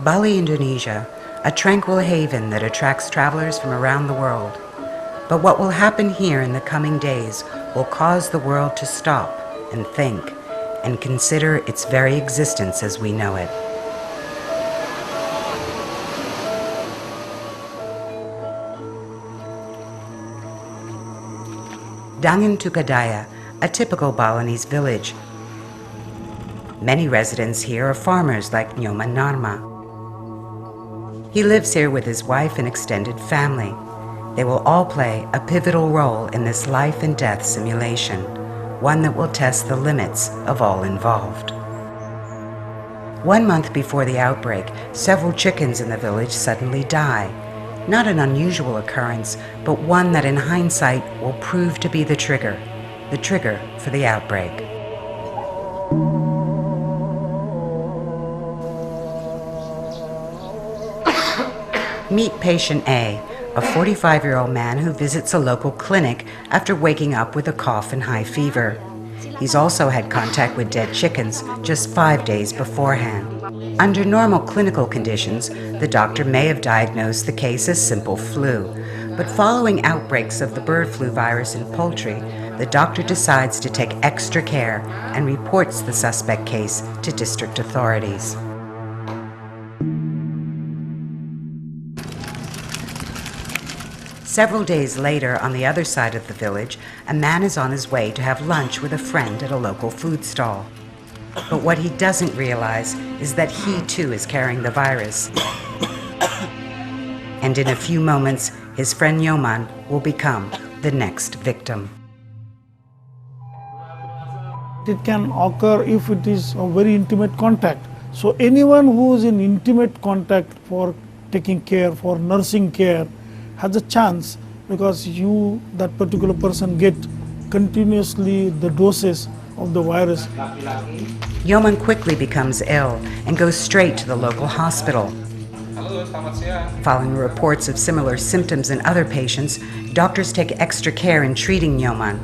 Bali, Indonesia, a tranquil haven that attracts travelers from around the world. But what will happen here in the coming days will cause the world to stop and think and consider its very existence as we know it. Dangin Tukadaya, a typical Balinese village. Many residents here are farmers like Inyoman Narma. He lives here with his wife and extended family. They will all play a pivotal role in this life and death simulation, one that will test the limits of all involved. 1 month before the outbreak, several chickens in the village suddenly die. Not an unusual occurrence, but one that in hindsight will prove to be the trigger for the outbreak. Meet patient A, a 45-year-old man who visits a local clinic after waking up with a cough and high fever. He's also had contact with dead chickens just 5 days beforehand. Under normal clinical conditions, the doctor may have diagnosed the case as simple flu, but following outbreaks of the bird flu virus in poultry, the doctor decides to take extra care and reports the suspect case to district authorities. Several days later, on the other side of the village, a man is on his way to have lunch with a friend at a local food stall. But what he doesn't realize is that he too is carrying the virus. And in a few moments, his friend Inyoman will become the next victim. It can occur if it is a very intimate contact. So anyone who is in intimate contact for taking care, for nursing care, has a chance, because that particular person get continuously the doses of the virus. Inyoman quickly becomes ill and goes straight to the local hospital. Following reports of similar symptoms in other patients, doctors take extra care in treating Inyoman.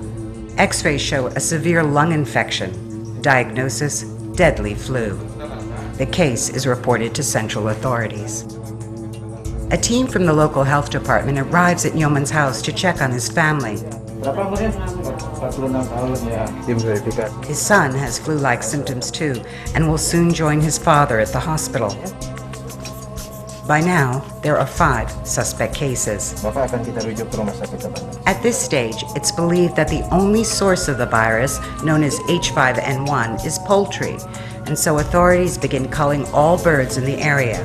X-rays show a severe lung infection. Diagnosis: deadly flu. The case is reported to central authorities. A team from the local health department arrives at Inyoman's house to check on his family. His son has flu-like symptoms too and will soon join his father at the hospital. By now, there are 5 suspect cases. At this stage, it's believed that the only source of the virus, known as H1N1, is poultry, and so authorities begin culling all birds in the area.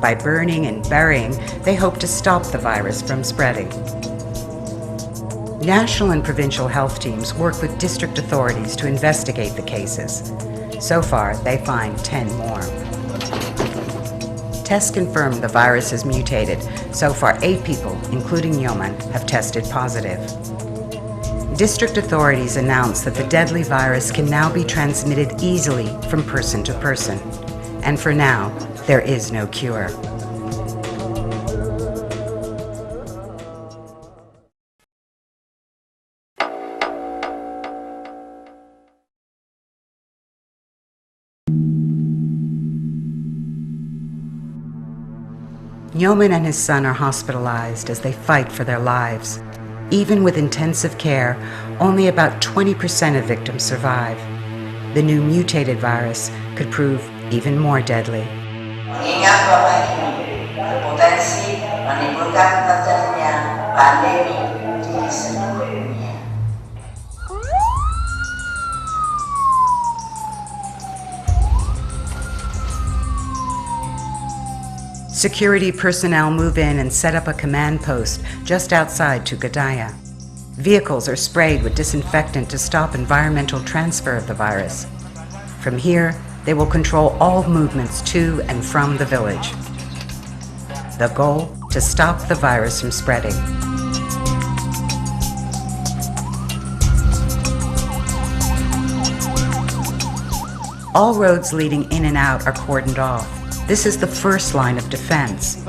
By burning and burying, they hope to stop the virus from spreading. National and provincial health teams work with district authorities to investigate the cases. So far, they find 10 more. Tests confirm the virus has mutated. So far, 8 people, including Inyoman, have tested positive. District authorities announce that the deadly virus can now be transmitted easily from person to person. And for now, there is no cure. Inyoman and his son are hospitalized as they fight for their lives. Even with intensive care, only about 20% of victims survive. The new mutated virus could prove even more deadly. Mengingat wabah ini berpotensi menimbulkan terjadinya pandemi di seluruh dunia. Security personnel move in and set up a command post just outside Tukadaya. Vehicles are sprayed with disinfectant to stop environmental transfer of the virus. From here, they will control all movements to and from the village. The goal: to stop the virus from spreading. All roads leading in and out are cordoned off. This is the first line of defense.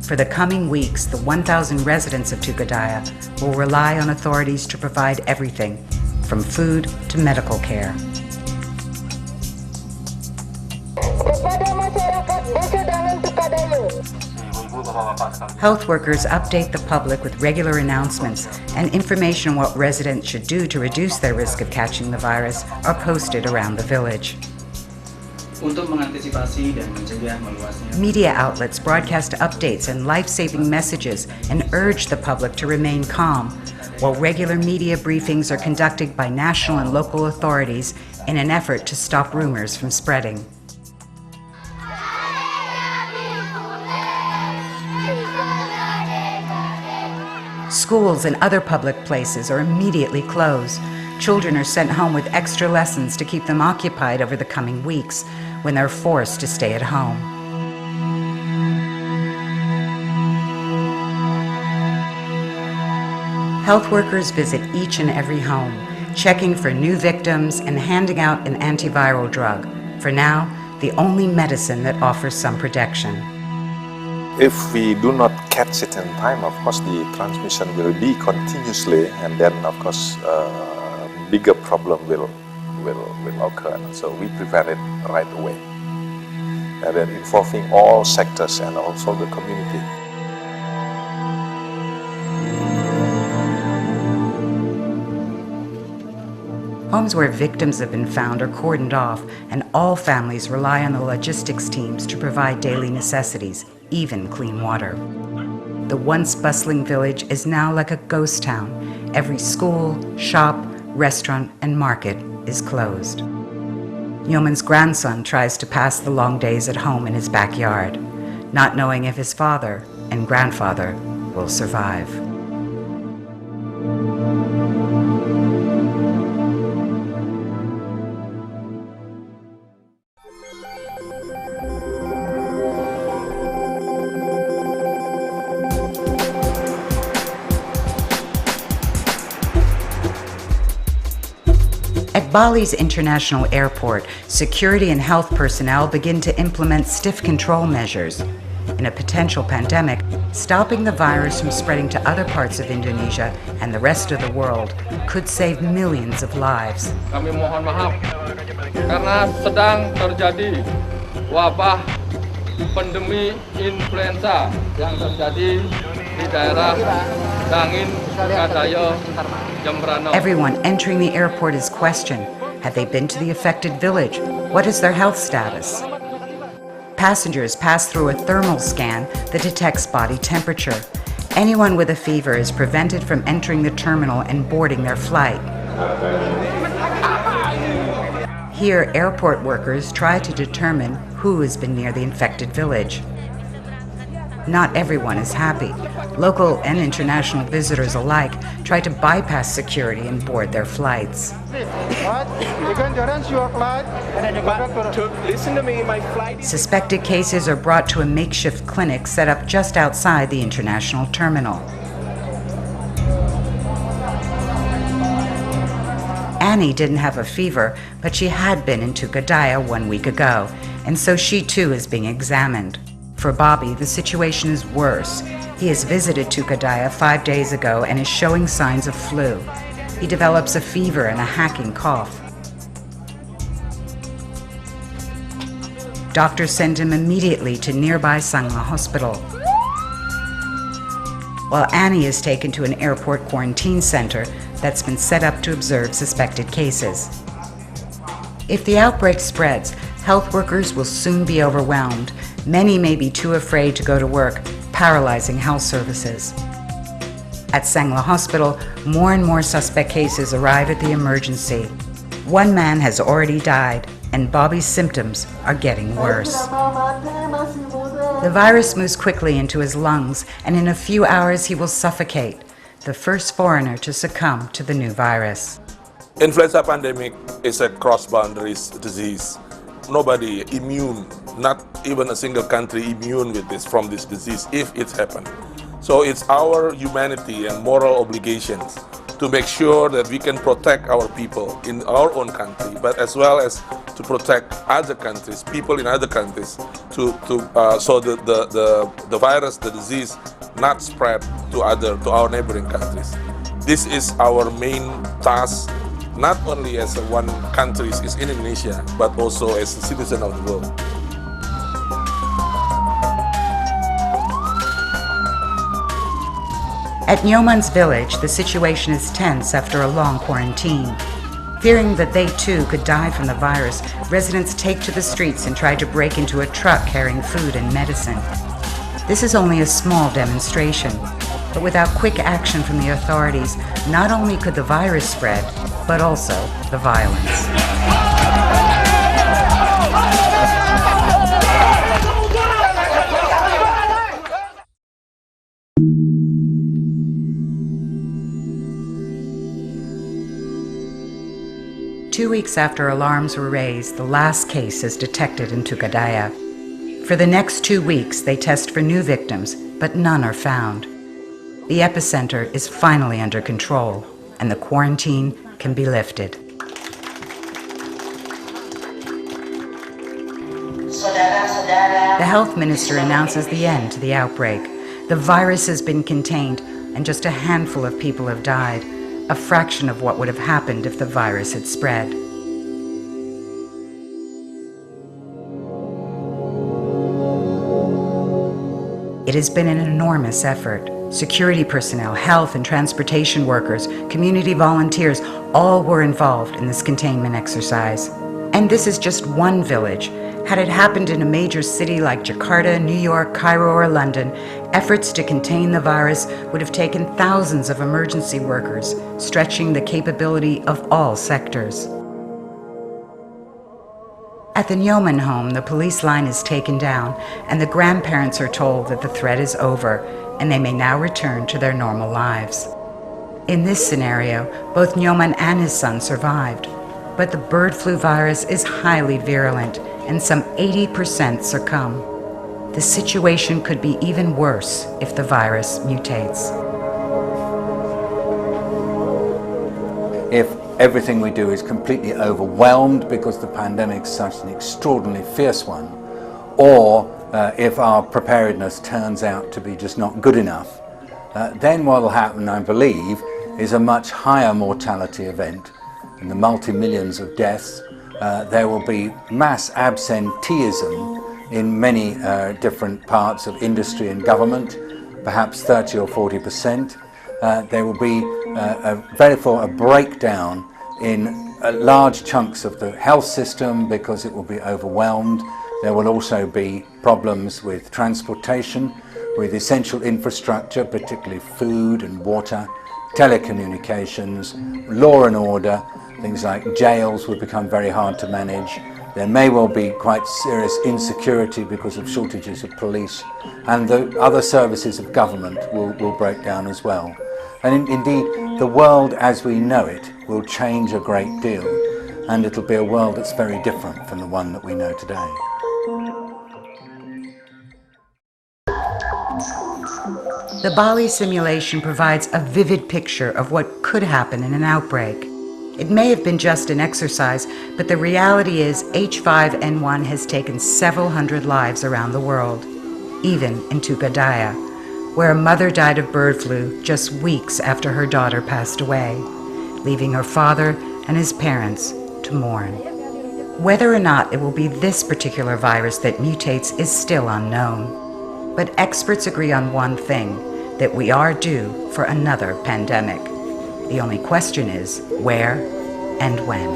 For the coming weeks, the 1,000 residents of Tukadaya will rely on authorities to provide everything, from food to medical care. Kepada masyarakat Desa Dangin Tukadaya. Health workers update the public with regular announcements, and information on what residents should do to reduce their risk of catching the virus are posted around the village. Untuk mengantisipasi dan mencegah meluasnya. Media outlets broadcast updates and life-saving messages and urge the public to remain calm, while regular media briefings are conducted by national and local authorities in an effort to stop rumors from spreading. Schools and other public places are immediately closed. Children are sent home with extra lessons to keep them occupied over the coming weeks when they're forced to stay at home. Health workers visit each and every home, checking for new victims and handing out an antiviral drug. For now, the only medicine that offers some protection. If we do not catch it in time, of course, the transmission will be continuously, and then, of course, bigger problem will occur. So we prevent it right away, and then involving all sectors and also the community. Homes where victims have been found are cordoned off, and all families rely on the logistics teams to provide daily necessities, even clean water. The once bustling village is now like a ghost town. Every school, shop, restaurant, and market is closed. Inyoman's grandson tries to pass the long days at home in his backyard, not knowing if his father and grandfather will survive. At Bali's international airport, security and health personnel begin to implement stiff control measures. In a potential pandemic, stopping the virus from spreading to other parts of Indonesia and the rest of the world could save millions of lives. Kami mohon maaf karena sedang terjadi wabah pandemi influenza yang terjadi di daerah Dangin Tukadaya, Jembrana. Everyone entering the airport is questioned. Have they been to the affected village? What is their health status? Passengers pass through a thermal scan that detects body temperature. Anyone with a fever is prevented from entering the terminal and boarding their flight. Here, airport workers try to determine who has been near the infected village. Not everyone is happy. Local and international visitors alike try to bypass security and board their flights. Listen to me, my flight. Suspected cases are brought to a makeshift clinic set up just outside the international terminal. Annie didn't have a fever, but she had been in Tukadaya 1 week ago, and so she too is being examined. For Bobby, the situation is worse. He has visited Tukadaya 5 days ago and is showing signs of flu. He develops a fever and a hacking cough. Doctors send him immediately to nearby Sangla Hospital, while Annie is taken to an airport quarantine center that's been set up to observe suspected cases. If the outbreak spreads, health workers will soon be overwhelmed. Many may be too afraid to go to work, paralyzing health services. At Sangla Hospital, more and more suspect cases arrive at the emergency. One man has already died, and Bobby's symptoms are getting worse. The virus moves quickly into his lungs, and in a few hours he will suffocate, the first foreigner to succumb to the new virus. Influenza pandemic is a cross-boundaries disease. Nobody immune, not even a single country immune from this disease if it's happened. So it's our humanity and moral obligations to make sure that we can protect our people in our own country, but as well as to protect other countries, people in other countries, so that the virus, the disease, not spread to our neighboring countries. This is our main task not only as one country is Indonesia, but also as a citizen of the world. At Inyoman's village, the situation is tense after a long quarantine. Fearing that they too could die from the virus, residents take to the streets and try to break into a truck carrying food and medicine. This is only a small demonstration, but without quick action from the authorities, not only could the virus spread, but also the violence. 2 weeks after alarms were raised, the last case is detected in Tukadaya. For the next 2 weeks, they test for new victims, but none are found. The epicentre is finally under control, and the quarantine can be lifted. The health minister announces the end to the outbreak. The virus has been contained, and just a handful of people have died, a fraction of what would have happened if the virus had spread. It has been an enormous effort. Security personnel, health and transportation workers, community volunteers, all were involved in this containment exercise. And this is just one village. Had it happened in a major city like Jakarta, New York, Cairo, or London, efforts to contain the virus would have taken thousands of emergency workers, stretching the capability of all sectors. At the Inyoman home, the police line is taken down, and the grandparents are told that the threat is over, and they may now return to their normal lives. In this scenario, both Inyoman and his son survived, but the bird flu virus is highly virulent, and some 80% succumb. The situation could be even worse if the virus mutates. If everything we do is completely overwhelmed because the pandemic is such an extraordinarily fierce one, or if our preparedness turns out to be just not good enough, then what will happen, I believe, is a much higher mortality event. In the multi-millions of deaths, there will be mass absenteeism in many different parts of industry and government, perhaps 30 or 40%. There will be therefore a breakdown in large chunks of the health system because it will be overwhelmed. There will also be problems with transportation, with essential infrastructure, particularly food and water, telecommunications, law and order. Things like jails will become very hard to manage. There may well be quite serious insecurity because of shortages of police, and the other services of government will break down as well. And indeed, the world as we know it will change a great deal, and it'll be a world that's very different from the one that we know today. The Bali simulation provides a vivid picture of what could happen in an outbreak. It may have been just an exercise, but the reality is H5N1 has taken several hundred lives around the world, even in Tukadaya, where a mother died of bird flu just weeks after her daughter passed away, leaving her father and his parents to mourn. Whether or not it will be this particular virus that mutates is still unknown, but experts agree on one thing, that we are due for another pandemic. The only question is where and when.